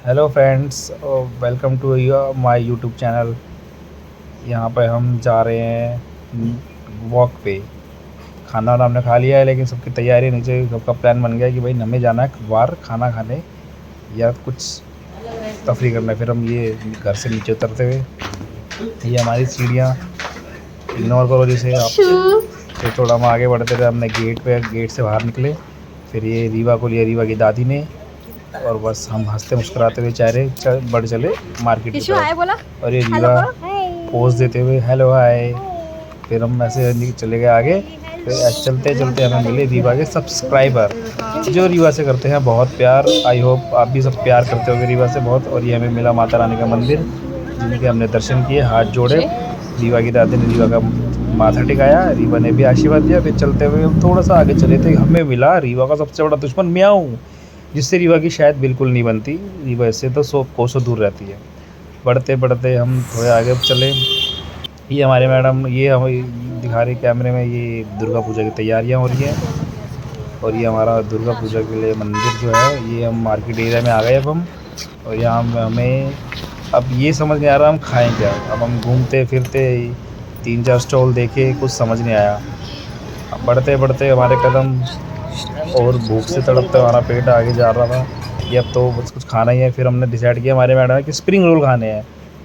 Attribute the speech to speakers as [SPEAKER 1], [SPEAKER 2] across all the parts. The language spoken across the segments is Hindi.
[SPEAKER 1] Hello friends, welcome to my YouTube channel. यहाँ पे हम जा रहे हैं वॉक पे। खाना वाना हमने खा लिया है, लेकिन सबकी तैयारी नीचे सबका प्लान बन गया है कि भाई हमें जाना है बाहर खाना खाने या कुछ तफरी करना है। फिर हम ये घर से नीचे उतरते हुए, ये हमारी सीढ़ियाँ इग्नोर करो जिसे आप। फिर थोड़ा हम आगे बढ़ते रहे, हमने गेट से बाहर निकले। फिर ये रीवा को लिया, रीवा की दादी ने, और बस हम हंसते मुस्कुराते हुए बढ़ चले मार्केट की तरफ।
[SPEAKER 2] बोला
[SPEAKER 1] और ये
[SPEAKER 2] हेलो
[SPEAKER 1] रीवा
[SPEAKER 2] करो।
[SPEAKER 1] पोज देते हुए हेलो हाय। फिर हम ऐसे चले गए आगे। फिर ऐसे चलते चलते हमें मिले रीवा के सब्सक्राइबर, जो रीवा से करते हैं बहुत प्यार। आई होप आप भी सब प्यार करते होगे रीवा से बहुत। और ये हमें मिला माता रानी का मंदिर, जिनके हमने दर्शन किए, हाथ जोड़े। रीवा की दादी ने रीवा का माथा टिकाया, रीवा ने भी आशीर्वाद दिया। फिर चलते हुए हम थोड़ा सा आगे चले थे, हमें मिला रीवा का सबसे बड़ा दुश्मन म्याऊं, जिससे रीवा की शायद बिल्कुल नहीं बनती। रीवा इससे तो 100 कोसों दूर रहती है। बढ़ते बढ़ते हम थोड़े आगे चले। ये हमारे मैडम, ये हमें दिखा रही कैमरे में, ये दुर्गा पूजा की तैयारियां हो रही हैं। और ये हमारा दुर्गा पूजा के लिए मंदिर जो है, ये हम मार्केट एरिया में आ गए अब हम। और यहाँ हमें अब ये समझ नहीं आ रहा हम खाएं क्या। अब हम घूमते फिरते 3-4 स्टॉल देखे, कुछ समझ नहीं आया। अब बढ़ते बढ़ते हमारे कदम और भूख से तड़पते हमारा पेट आगे जा रहा था कि अब तो बस कुछ खाना ही है। फिर हमने डिसाइड किया, हमारे मैडम है कि स्प्रिंग रोल खाने हैं।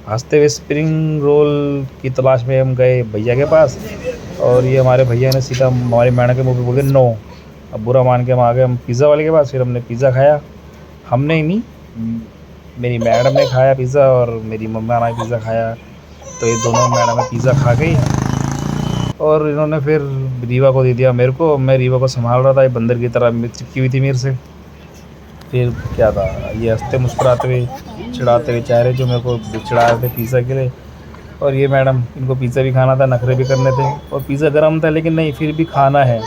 [SPEAKER 1] हंसते हुए स्प्रिंग रोल की तलाश में हम गए भैया के पास। और ये हमारे भैया ने सीधा हमारी मैडम के मुंह पे बोल दिया नो। अब बुरा मान के हम आ गए हम पिज़्ज़ा वाले के पास। फिर हमने पिज़्ज़ा खाया। हमने ही नहीं, मेरी मैडम ने खाया पिज़्ज़ा, और मेरी मम्मा ने पिज़्ज़ा खाया। तो ये दोनों मैडम पिज़्ज़ा खा गई, और इन्होंने फिर रीवा को दे दिया मेरे को। मैं रीवा को संभाल रहा था, ये बंदर की तरह चिपकी हुई थी मेरे से। फिर क्या था, ये हंसते मुस्कुराते हुए चिढ़ाते हुए चेहरे जो मेरे को चिढ़ा रहे थे पिज़्ज़ा के लिए। और ये मैडम, इनको पिज़्ज़ा भी खाना था, नखरे भी करने थे। और पिज़्ज़ा गर्म था, लेकिन नहीं, फिर भी खाना है।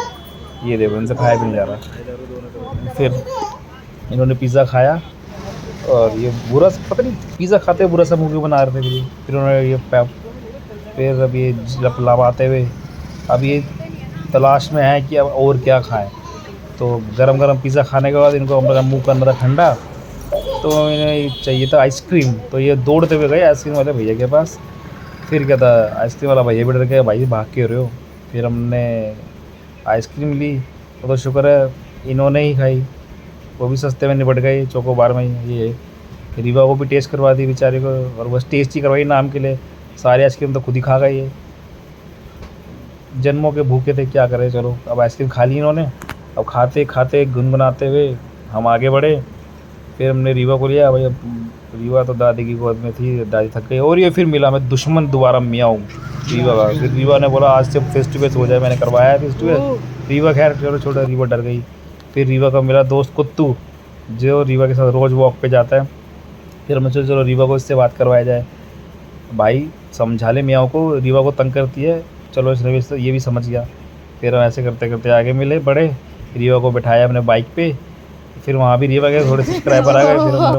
[SPEAKER 1] ये देखो, इनसे खाया भी नहीं जा रहा। फिर इन्होंने पिज़्ज़ा खाया, और ये बुरा पता नहीं पिज़्ज़ा खाते हुए बुरा सा मुँह क्यों बना रहे थे मुझे। फिर उन्होंने ये फिर अब ये लपलाते हुए, अब ये तलाश में है कि अब और क्या खाएं। तो गरम गरम पिज़्ज़ा खाने के बाद इनको हम लोग मुँह करना था ठंडा, तो इन्हें चाहिए था आइसक्रीम। तो ये दौड़ते हुए गए आइसक्रीम वाले भैया के पास। फिर क्या था, आइसक्रीम वाला भैया भी डर गया, भाई भाग के रहे हो। फिर हमने आइसक्रीम ली, तो शुक्र है इन्होंने ही खाई, वो भी सस्ते में निपट गई चोकोबार में ही। ये रीवा को भी टेस्ट करवा दी बेचारे को, और बस टेस्ट ही करवाई नाम के लिए। सारी आइसक्रीम तो खुद ही खा गई है। जन्मों के भूखे थे, क्या करें। चलो, अब आइसक्रीम खा ली इन्होंने। अब खाते खाते गुनगुनाते हुए हम आगे बढ़े। फिर हमने रीवा को लिया भाई। अब रीवा तो दादी की गोद में थी, दादी थक गई। और ये फिर मिला मैं दुश्मन दोबारा म्याऊं रीवा का। फिर रीवा ने बोला आज से फेस टू फेस हो जाए, मैंने करवाया फेस टू फेस। रीवा खैर चलो छोटा, रीवा डर गई। फिर रीवा का मेरा दोस्त कुत्तू, जो रीवा के साथ रोज़ वॉक पे जाता है। फिर मैं सोचा चलो रीवा को इससे बात करवाया जाए, भाई समझा ले मियाँ को, रीवा को तंग करती है। चलो इसने भी, ये भी समझ गया। फिर हम ऐसे करते करते आगे मिले, बड़े रीवा को बिठाया अपने बाइक पे। फिर वहाँ भी रीवा के थोड़े सब्सक्राइबर आ गए। फिर हम